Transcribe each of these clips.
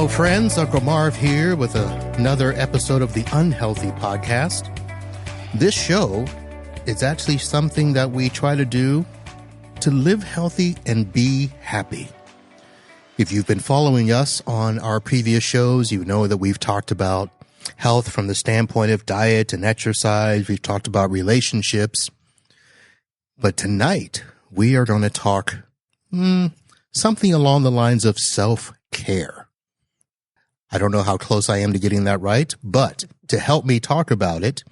Hello, friends. Uncle Marv here with another episode of the Unhealthy Podcast. This show is actually something that we try to do to live healthy and be happy. If you've been following us on our previous shows, you know that we've talked about health from the standpoint of diet and exercise. We've talked about relationships. But tonight, we are going to talk something along the lines of self-care. I don't know how close I am to getting that right, but to help me talk about it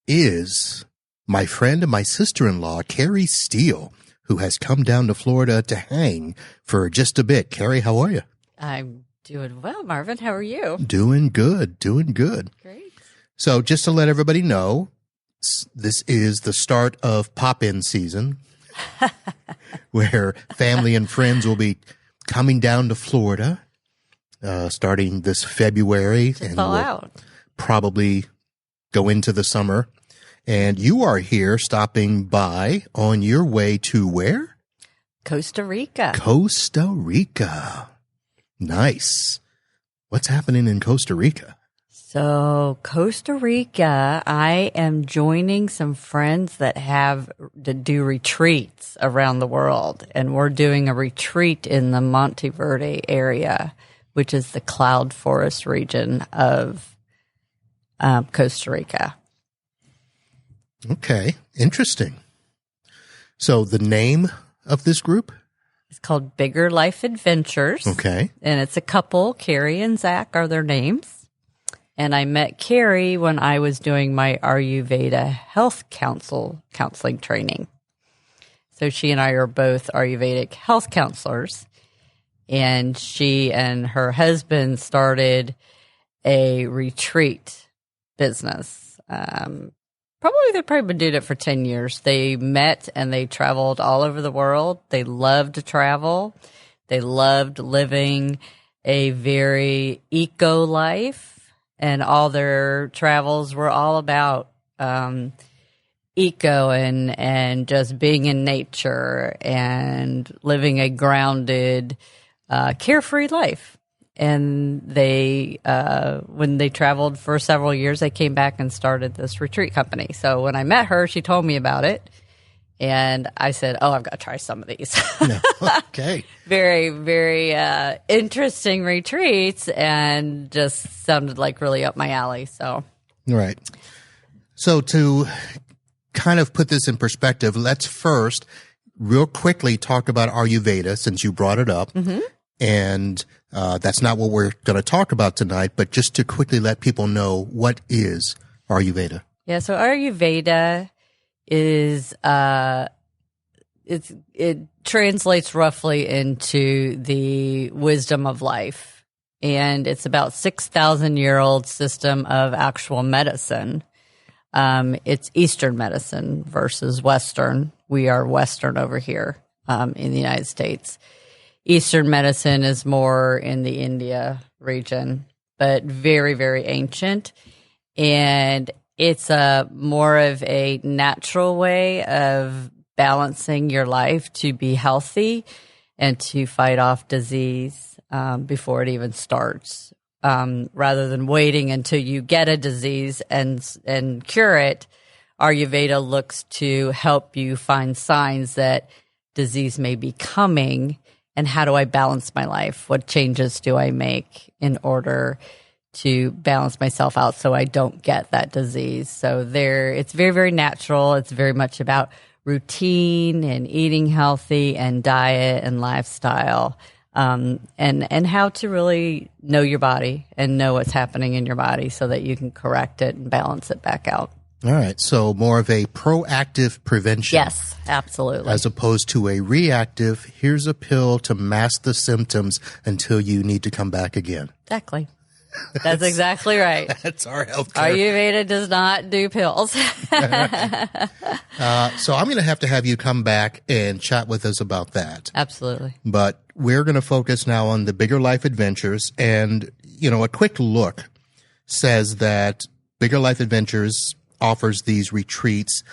is my friend and my sister-in-law, Carrie Steele, who has come down to Florida to hang for just a bit. Carrie, how are you? I'm doing well, Marvin. How are you? Doing good. Great. So just to let everybody know, this is the start of pop-in season where family and friends will be coming down to Florida starting this February. And we'll out. Probably go into the summer. And you are here stopping by on your way to where? Costa Rica. Costa Rica. Nice. What's happening in Costa Rica? So Costa Rica, I am joining some friends that do retreats around the world. And we're doing a retreat in the Monteverde area, which is the cloud forest region of Costa Rica. Okay, interesting. So the name of this group? It's called Bigger Life Adventures. Okay. And it's a couple. Carrie and Zach are their names. And I met Carrie when I was doing my Ayurveda health counseling training. So she and I are both Ayurvedic health counselors. And she and her husband started a retreat business. They've probably been doing it for 10 years. They met and they traveled all over the world. They loved to travel. They loved living a very eco life. And all their travels were all about eco and just being in nature and living a grounded carefree life. And they, when they traveled for several years, they came back and started this retreat company. So when I met her, she told me about it. And I said, I've got to try some of these. No. Okay. Very, very interesting retreats and just sounded like really up my alley. So, right. So to kind of put this in perspective, let's first real quickly talk about Ayurveda since you brought it up. Mm-hmm. And that's not what we're going to talk about tonight, but just to quickly let people know, what is Ayurveda? Yeah, so Ayurveda is it translates roughly into the wisdom of life, and it's about 6,000-year-old system of actual medicine. It's Eastern medicine versus Western. We are Western over here in the United States. Eastern medicine is more in the India region, but very, very ancient. And it's more of a natural way of balancing your life to be healthy and to fight off disease before it even starts. Rather than waiting until you get a disease and cure it, Ayurveda looks to help you find signs that disease may be coming. And how do I balance my life? What changes do I make in order to balance myself out so I don't get that disease? So it's very, very natural. It's very much about routine and eating healthy and diet and lifestyle, and how to really know your body and know what's happening in your body so that you can correct it and balance it back out. All right. So more of a proactive prevention. Yes, absolutely. As opposed to a reactive, here's a pill to mask the symptoms until you need to come back again. Exactly. That's exactly right. That's our healthcare. Ayurveda does not do pills. So I'm going to have you come back and chat with us about that. Absolutely. But we're going to focus now on the Bigger Life Adventures. And, a quick look says that Bigger Life Adventures offers these retreats,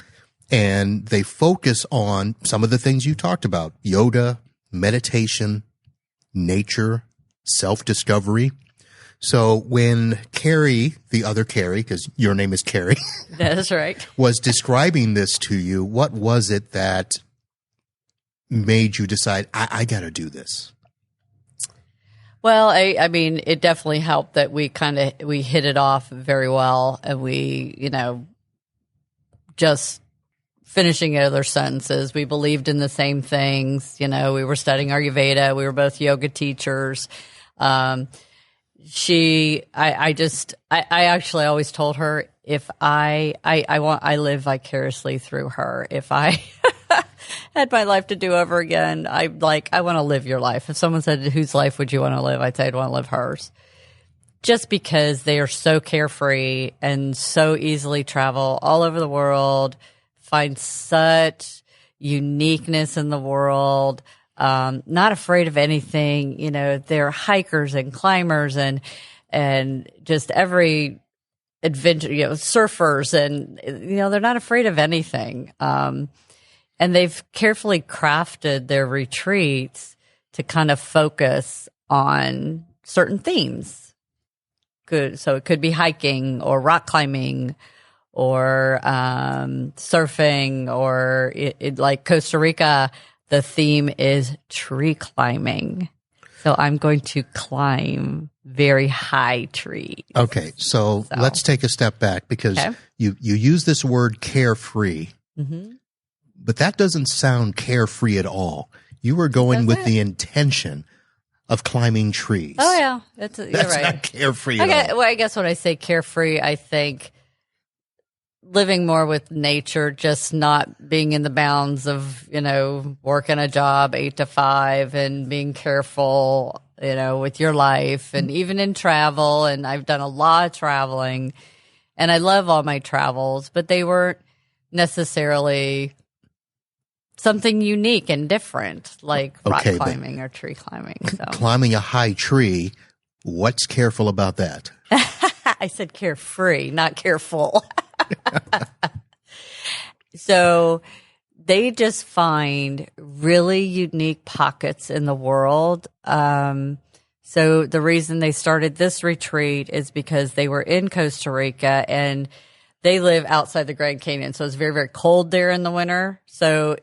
and they focus on some of the things you talked about: yoga, meditation, nature, self-discovery. So when Carrie, the other Carrie, because your name is Carrie, that's right, was describing this to you, what was it that made you decide, I got to do this? Well, I mean, it definitely helped that we hit it off very well, and we, just finishing other sentences. We believed in the same things. We were studying Ayurveda. We were both yoga teachers. I actually always told her, if I live vicariously through her. If I had my life to do over again, I want to live your life. If someone said, whose life would you want to live? I'd say I'd want to live hers. Just because they are so carefree and so easily travel all over the world, find such uniqueness in the world, not afraid of anything. They're hikers and climbers and just every adventure, surfers, and, they're not afraid of anything. And they've carefully crafted their retreats to kind of focus on certain themes. So it could be hiking or rock climbing or surfing, or like Costa Rica, the theme is tree climbing. So I'm going to climb very high trees. Okay, so let's take a step back, because you use this word carefree. Mm-hmm. But that doesn't sound carefree at all. You were going with the intention of climbing trees. Oh, yeah. That's right. Not carefree at all. Well, I guess when I say carefree, I think living more with nature, just not being in the bounds of, working a job 8 to 5 and being careful, with your life, and even in travel. And I've done a lot of traveling, and I love all my travels, but they weren't necessarily something unique and different, like rock climbing or tree climbing. So. Climbing a high tree, what's careful about that? I said carefree, not careful. So they just find really unique pockets in the world. So the reason they started this retreat is because they were in Costa Rica, and they live outside the Grand Canyon. So it's very, very cold there in the winter. So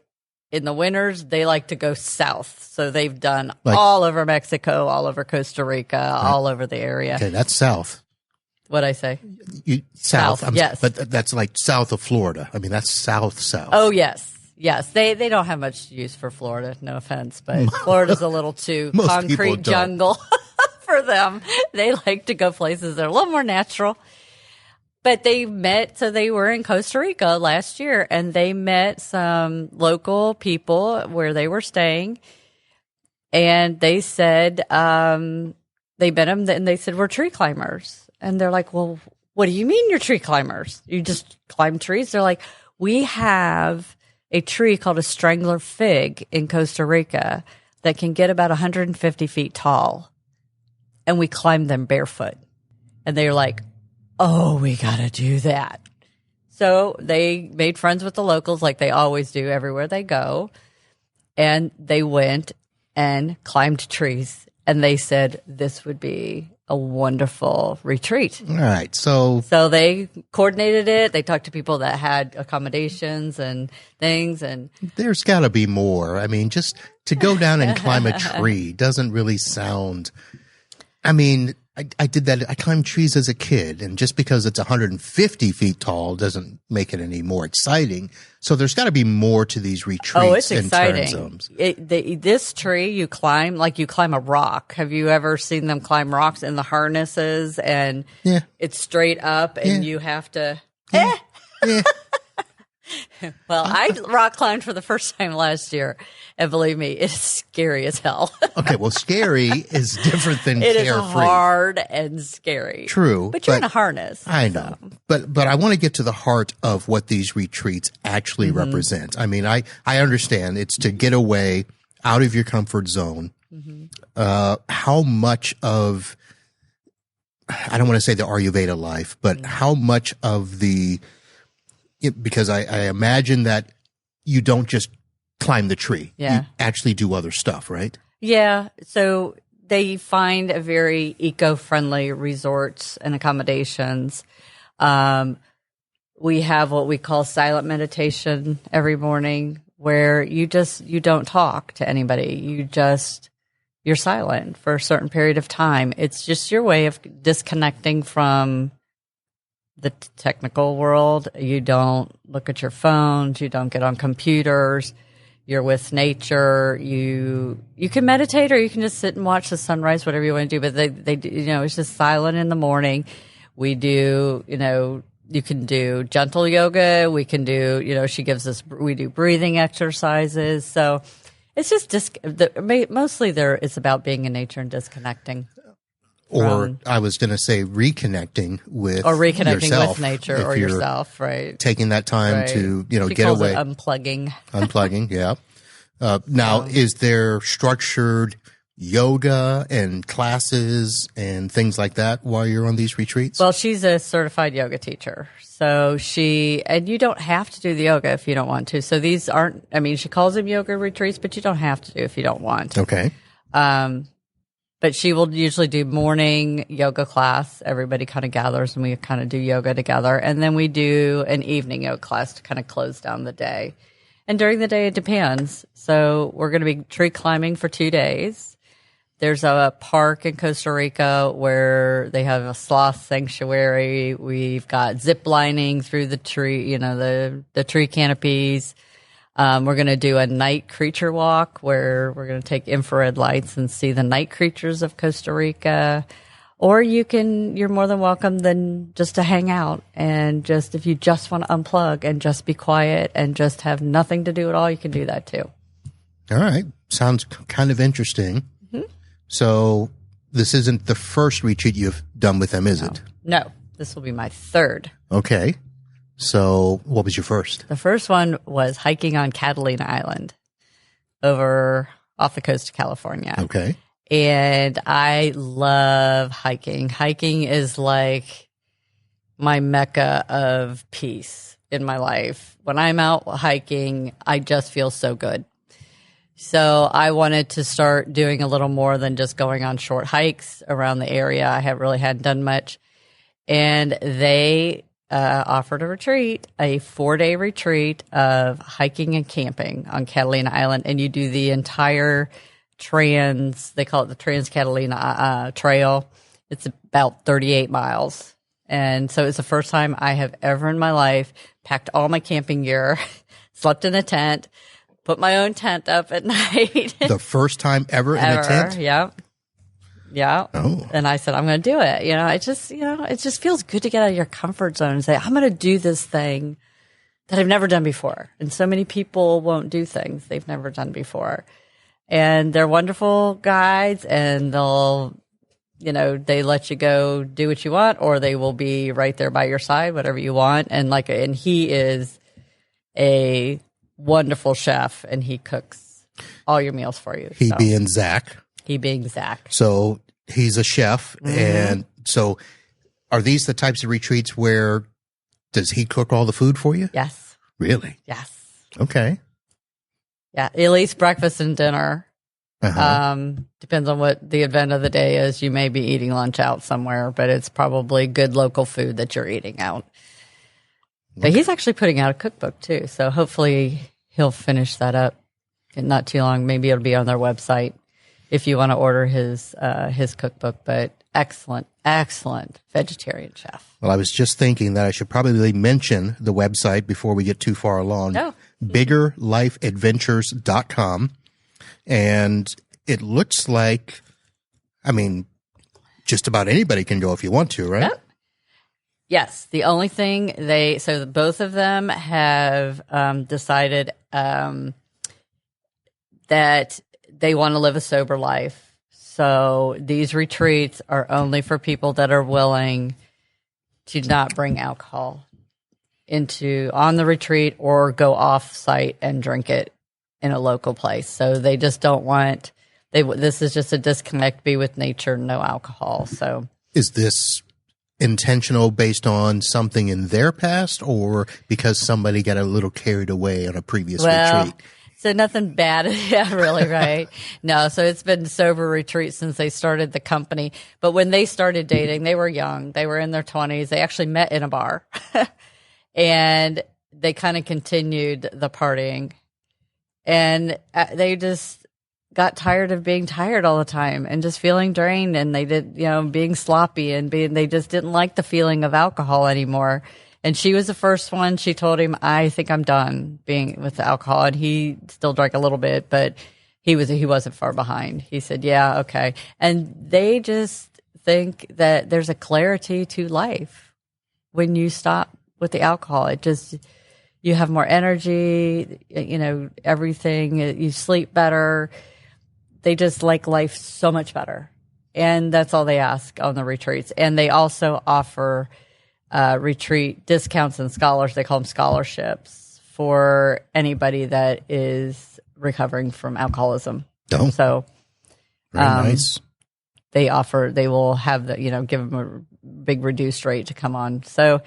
in the winters, they like to go south. So they've done all over Mexico, all over Costa Rica, all over the area. Okay, that's south. What'd I say? South. Yes. But that's like south of Florida. I mean, that's south. Oh, yes. Yes. They don't have much use for Florida. No offense, but Florida's a little too concrete jungle for them. They like to go places that are a little more natural. But they were in Costa Rica last year, and they met some local people where they were staying. And they said, they met them, and they said, we're tree climbers. And they're like, well, what do you mean you're tree climbers? You just climb trees? They're like, we have a tree called a strangler fig in Costa Rica that can get about 150 feet tall. And we climb them barefoot. And they're like, oh, we got to do that. So they made friends with the locals, like they always do everywhere they go. And they went and climbed trees. And they said this would be a wonderful retreat. All right. So they coordinated it. They talked to people that had accommodations and things. And there's got to be more. I mean, just to go down and climb a tree doesn't really sound. I mean, I did that. I climbed trees as a kid, and just because it's 150 feet tall doesn't make it any more exciting. So there's got to be more to these retreats. Oh, it's exciting. This tree you climb like you climb a rock. Have you ever seen them climb rocks in the harnesses, and it's straight up, and you have to. Well, I rock climbed for the first time last year, and believe me, it's scary as hell. Okay, well, scary is different than it carefree. It is hard and scary. True. But you're in a harness. I know. So. But I want to get to the heart of what these retreats actually represent. I mean, I understand it's to get away out of your comfort zone. How much of, I don't want to say the Ayurveda life, but how much of because I imagine that you don't just climb the tree. Yeah. You actually do other stuff, right? Yeah. So they find a very eco-friendly resorts and accommodations. We have what we call silent meditation every morning, where you don't talk to anybody. You're silent for a certain period of time. It's just your way of disconnecting from the technical world. You don't look at your phones. You don't get on computers. You're with nature. You can meditate, or you can just sit and watch the sunrise, whatever you want to do. But they it's just silent in the morning. We do, you can do gentle yoga. We can do, we do breathing exercises. So it's just mostly it's about being in nature and disconnecting. Or I was going to say reconnecting with with nature or yourself, right? Taking that time to, get away. Unplugging. Unplugging, yeah. Now, is there structured yoga and classes and things like that while you're on these retreats? Well, she's a certified yoga teacher. So and you don't have to do the yoga if you don't want to. So these aren't, she calls them yoga retreats, but you don't have to do if you don't want. Okay. But she will usually do morning yoga class. Everybody kind of gathers and we kind of do yoga together. And then we do an evening yoga class to kind of close down the day. And during the day, it depends. So we're going to be tree climbing for 2 days. There's a park in Costa Rica where they have a sloth sanctuary. We've got zip lining through the tree, the tree canopies. We're going to do a night creature walk where we're going to take infrared lights and see the night creatures of Costa Rica. Or you're more than welcome then just to hang out and if you just want to unplug and just be quiet and just have nothing to do at all, you can do that too. All right. Sounds kind of interesting. Mm-hmm. So this isn't the first retreat you've done with them, is it? No, this will be my third. Okay. So what was your first? The first one was hiking on Catalina Island off the coast of California. Okay. And I love hiking. Hiking is like my mecca of peace in my life. When I'm out hiking, I just feel so good. So I wanted to start doing a little more than just going on short hikes around the area. I hadn't done much. And they offered a 4-day retreat of hiking and camping on Catalina Island. And you do the entire they call it the Trans-Catalina Trail. It's about 38 miles. And so it's the first time I have ever in my life packed all my camping gear, slept in a tent, put my own tent up at night. The first time ever in a tent? Yeah. Yeah. Oh. And I said, I'm going to do it. It just feels good to get out of your comfort zone and say, I'm going to do this thing that I've never done before. And so many people won't do things they've never done before. And they're wonderful guides, and they let you go do what you want, or they will be right there by your side, whatever you want. And he is a wonderful chef, and he cooks all your meals for you. He being Zach. So he's a chef. Mm-hmm. And so are these the types of retreats where does he cook all the food for you? Yes. Really? Yes. Okay. Yeah, at least breakfast and dinner. Uh-huh. Depends on what the event of the day is. You may be eating lunch out somewhere, but it's probably good local food that you're eating out. But he's actually putting out a cookbook too, so hopefully he'll finish that up in not too long. Maybe it'll be on their website if you want to order his cookbook. But excellent vegetarian chef. Well, I was just thinking that I should probably mention the website before we get too far along. Oh. biggerlifeadventures.com. And it looks like, just about anybody can go if you want to, right? Yep. Yes. The only thing both of them have decided that they want to live a sober life. So these retreats are only for people that are willing to not bring alcohol on the retreat or go off site and drink it in a local place. So they just don't want, this is just a disconnect, be with nature, no alcohol. So is this intentional based on something in their past or because somebody got a little carried away on a previous retreat? So nothing bad. Yeah, really, right. No, so it's been sober retreat since they started the company. But when they started dating, they were young. They were in their 20s. They actually met in a bar. And they kind of continued the partying. And they just got tired of being tired all the time and just feeling drained. And they did, being sloppy and they just didn't like the feeling of alcohol anymore. And she was the first one. She told him, I think I'm done being with the alcohol. And he still drank a little bit, but he wasn't far behind. He said, yeah, okay. And they just think that there's a clarity to life when you stop with the alcohol. You have more energy, everything. You sleep better. They just like life so much better. And that's all they ask on the retreats. And they also offer retreat discounts and they call them scholarships for anybody that is recovering from alcoholism. Oh, so very nice. They will have give them a big reduced rate to come on. So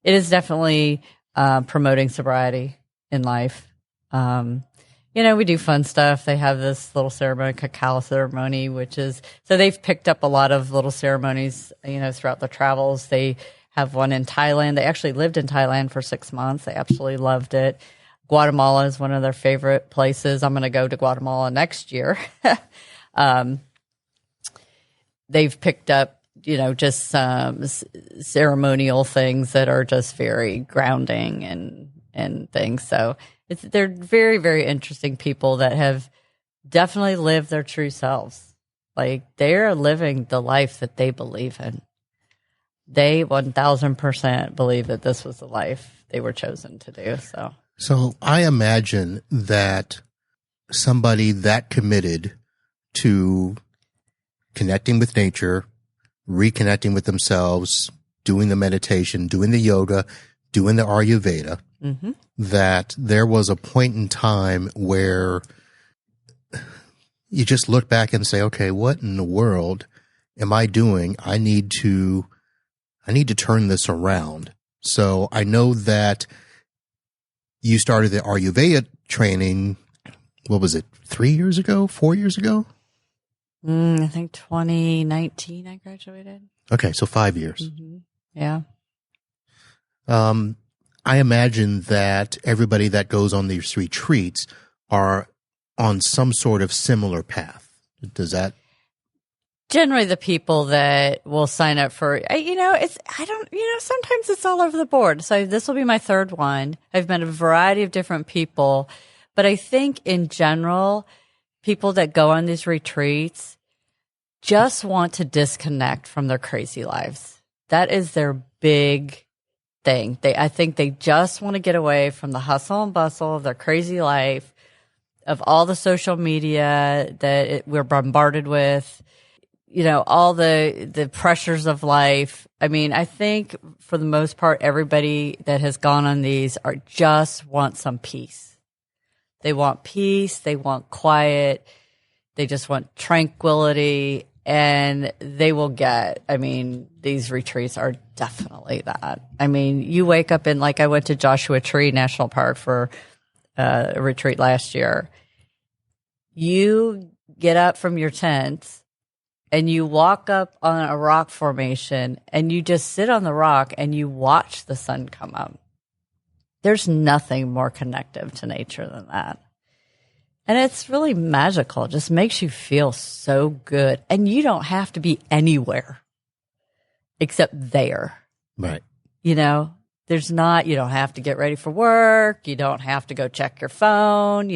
it is definitely promoting sobriety in life. We do fun stuff. They have this little ceremony, cacao ceremony, so they've picked up a lot of little ceremonies, throughout their travels. They have one in Thailand. They actually lived in Thailand for 6 months. They absolutely loved it. Guatemala is one of their favorite places. I'm going to go to Guatemala next year. They've picked up, just some ceremonial things that are just very grounding and things. So they're very, very interesting people that have definitely lived their true selves. Like they're living the life that they believe in. They 1000% believe that this was the life they were chosen to do. So I imagine that somebody that committed to connecting with nature, reconnecting with themselves, doing the meditation, doing the yoga, doing the Ayurveda, that there was a point in time where you just look back and say, okay, what in the world am I doing? I need to turn this around. So I know that you started the Ayurveda training, what was it, 3 years ago, 4 years ago? I think 2019 I graduated. Okay, so 5 years. Mm-hmm. Yeah. I imagine that everybody that goes on these retreats are on some sort of similar path. Does that? Generally, the people that will sign up for, sometimes it's all over the board. So this will be my third one. I've met a variety of different people, but I think in general, people that go on these retreats just want to disconnect from their crazy lives. That is their big thing. I think they just want to get away from the hustle and bustle of their crazy life, of all the social media that we're bombarded with. All the pressures of life. I mean, I think for the most part, everybody that has gone on these just want some peace. They want peace. They want quiet. They just want tranquility, and they will get, these retreats are definitely that. You wake up I went to Joshua Tree National Park for a retreat last year. You get up from your tent and you walk up on a rock formation and you just sit on the rock and you watch the sun come up. There's nothing more connective to nature than that. And it's really magical. It just makes you feel so good. And you don't have to be anywhere except there. Right. You don't have to get ready for work. You don't have to go check your phone.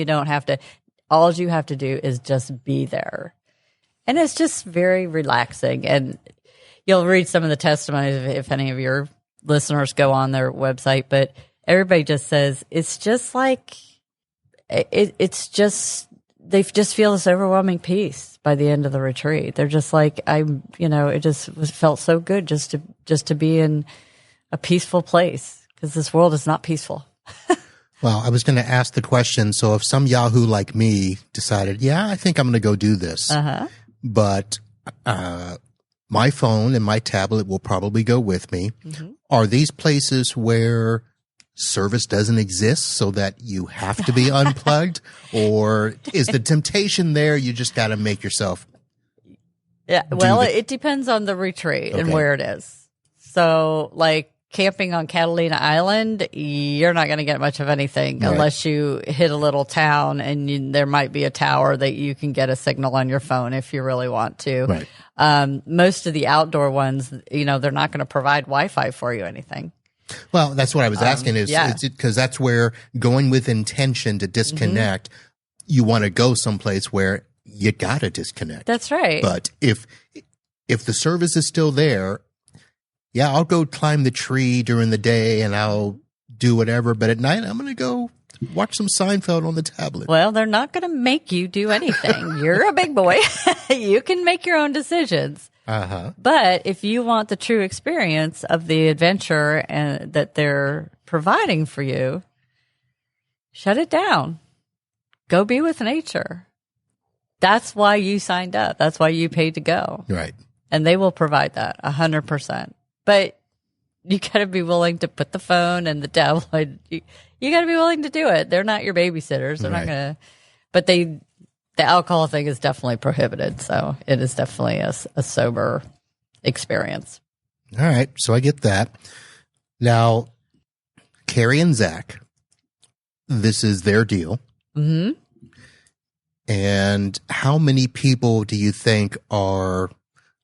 All you have to do is just be there. And it's just very relaxing. And you'll read some of the testimonies if any of your listeners go on their website, but everybody just says it's just like, they just feel this overwhelming peace by the end of the retreat. They're just like, it just felt so good just to be in a peaceful place, because this world is not peaceful. Well, I was going to ask the question. So if some Yahoo like me decided, yeah, I think I'm going to go do this, but my phone and my tablet will probably go with me. Mm-hmm. Are these places where service doesn't exist so that you have to be unplugged? Or is the temptation there, you just got to make yourself? Yeah, well, it depends on the retreat and where it is. So, like camping on Catalina Island, you're not going to get much of anything unless you hit a little town and there might be a tower that you can get a signal on your phone if you really want to. Right. Most of the outdoor ones, they're not going to provide Wi-Fi for you or anything. Well, that's what I was asking is because that's where going with intention to disconnect, you want to go someplace where you got to disconnect. That's right. But if the service is still there, yeah, I'll go climb the tree during the day and I'll do whatever. But at night, I'm going to go watch some Seinfeld on the tablet. Well, they're not going to make you do anything. You're a big boy. You can make your own decisions. But if you want the true experience of the adventure and that they're providing for you, shut it down. Go be with nature. That's why you signed up. That's why you paid to go. Right. And they will provide that 100%. But you got to be willing to put the phone and the tablet. You got to be willing to do it. They're not your babysitters. They're not going to. But the alcohol thing is definitely prohibited. So it is definitely a sober experience. All right. So I get that. Now, Carrie and Zach, this is their deal. Mm-hmm. And how many people do you think are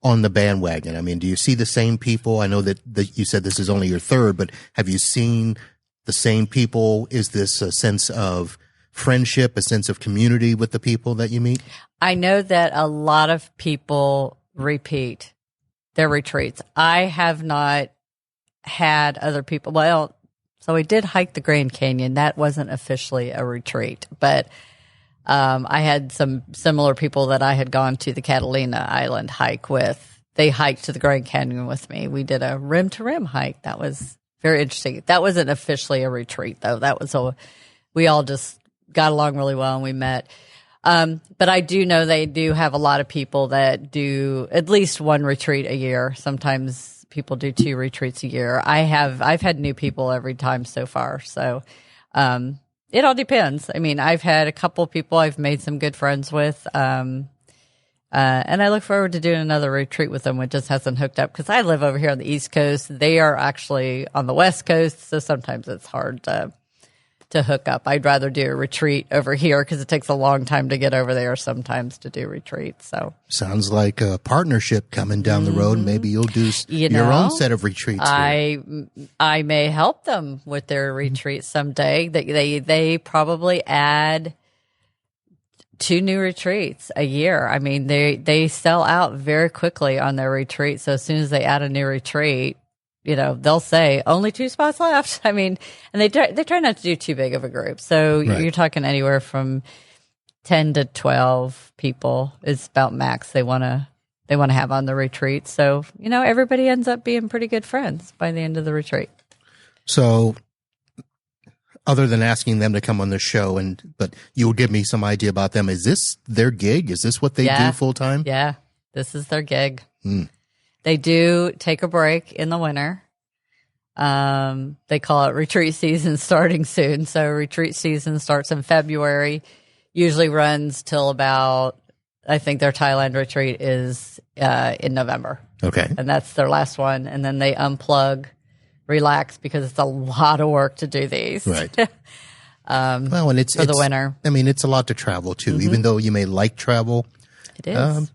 on the bandwagon? I mean, do you see the same people? I know that you said this is only your third, but have you seen the same people? Is this a sense of friendship, a sense of community with the people that you meet? I know that a lot of people repeat their retreats. I have not had other people. Well, so we did hike the Grand Canyon. That wasn't officially a retreat, but I had some similar people that I had gone to the Catalina Island hike with. They hiked to the Grand Canyon with me. We did a rim to rim hike. That was very interesting. That wasn't officially a retreat though. That was we all just got along really well and we met. But I do know they do have a lot of people that do at least one retreat a year. Sometimes people do 2 retreats a year. I've had new people every time so far. So, it all depends. I mean, I've had a couple people I've made some good friends with. And I look forward to doing another retreat with them. It just hasn't hooked up because I live over here on the East Coast. They are actually on the West Coast. So sometimes it's hard to hook up. I'd rather do a retreat over here because it takes a long time to get over there sometimes to do retreats. So sounds like a partnership coming down the road. Maybe you'll do your own set of retreats. I may help them with their retreats someday. They probably add 2 new retreats a year. I mean, they sell out very quickly on their retreat. So as soon as they add a new retreat, they'll say only 2 spots left. I mean, and they try not to do too big of a group. So you're talking anywhere from 10 to 12 people is about max they want to have on the retreat. So, everybody ends up being pretty good friends by the end of the retreat. So other than asking them to come on the show but you'll give me some idea about them. Is this their gig? Is this what they do full time? Yeah. This is their gig. They do take a break in the winter. They call it retreat season starting soon. So retreat season starts in February, usually runs till about, I think their Thailand retreat is in November. Okay. And that's their last one. And then they unplug, relax because it's a lot of work to do these. Right. Well, and it's the winter. I mean, it's a lot to travel too, even though you may like travel. It is. I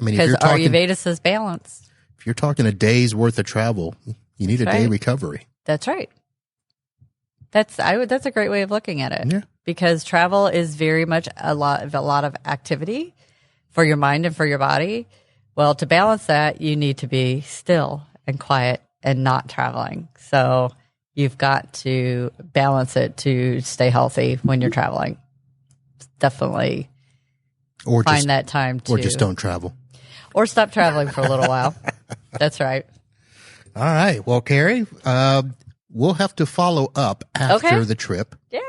mean, because Ayurveda says balance. If you're talking a day's worth of travel, you need a day recovery. That's right. That's a great way of looking at it. Yeah. Because travel is very much a lot of activity for your mind and for your body. Well, to balance that, you need to be still and quiet and not traveling. So you've got to balance it to stay healthy when you're traveling. Definitely find that time to. Or just don't travel. Or stop traveling for a little while. That's right. All right. Well, Carrie, we'll have to follow up after the trip. Yeah.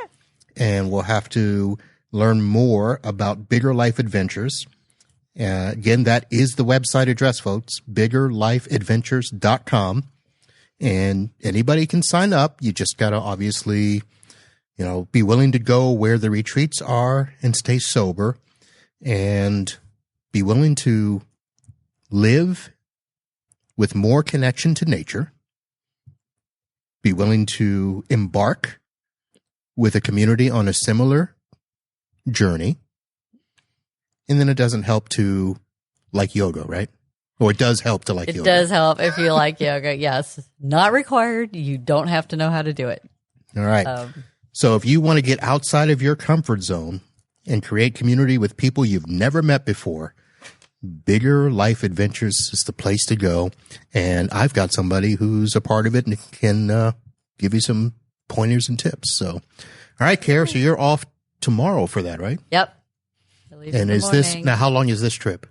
And we'll have to learn more about Bigger Life Adventures. Again, that is the website address, folks, biggerlifeadventures.com. And anybody can sign up. You just got to obviously, be willing to go where the retreats are and stay sober and be willing to live with more connection to nature, be willing to embark with a community on a similar journey. And then it doesn't help to like yoga, right? Or it does help to like yoga. It does help if you like yoga. Yes. Not required. You don't have to know how to do it. All right. So if you want to get outside of your comfort zone and create community with people you've never met before, Bigger Life Adventures is the place to go. And I've got somebody who's a part of it and can give you some pointers and tips. So, all right, Carrie, so you're off tomorrow for that, right? Yep. And now how long is this trip?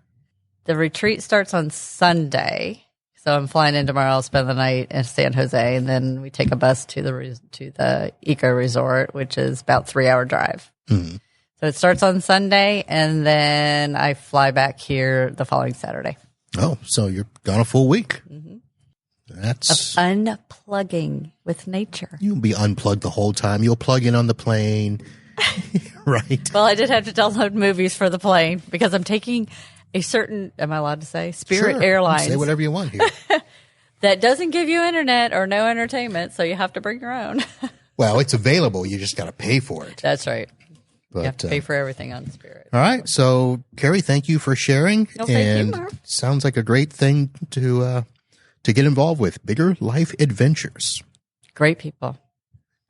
The retreat starts on Sunday. So I'm flying in tomorrow. I'll spend the night in San Jose, and then we take a bus to the eco resort, which is about 3-hour drive. Mm-hmm. So it starts on Sunday, and then I fly back here the following Saturday. Oh, so you're gone a full week. Mm-hmm. That's unplugging with nature. You'll be unplugged the whole time. You'll plug in on the plane, right? Well, I did have to download movies for the plane because I'm taking a certain, am I allowed to say, Spirit Airlines. Say whatever you want here. That doesn't give you internet or no entertainment, so you have to bring your own. Well, it's available. You just got to pay for it. That's right. But, you have to pay for everything on Spirit. All right. So, Carrie, thank you for sharing. Thank you, Marv. Sounds like a great thing to get involved with. Bigger Life Adventures. Great people.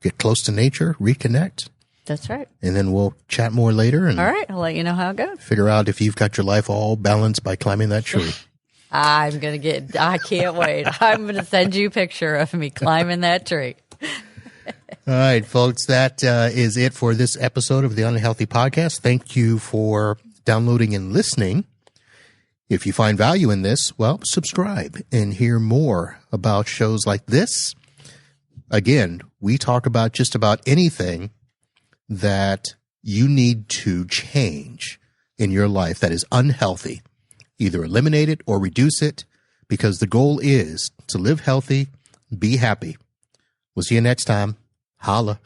Get close to nature, reconnect. That's right. And then we'll chat more later. And all right. I'll let you know how it goes. Figure out if you've got your life all balanced by climbing that tree. I can't wait. I'm going to send you a picture of me climbing that tree. All right, folks, that is it for this episode of the Unhealthy Podcast. Thank you for downloading and listening. If you find value in this, well, subscribe and hear more about shows like this. Again, we talk about just about anything that you need to change in your life that is unhealthy. Either eliminate it or reduce it, because the goal is to live healthy, be happy. We'll see you next time. Holla.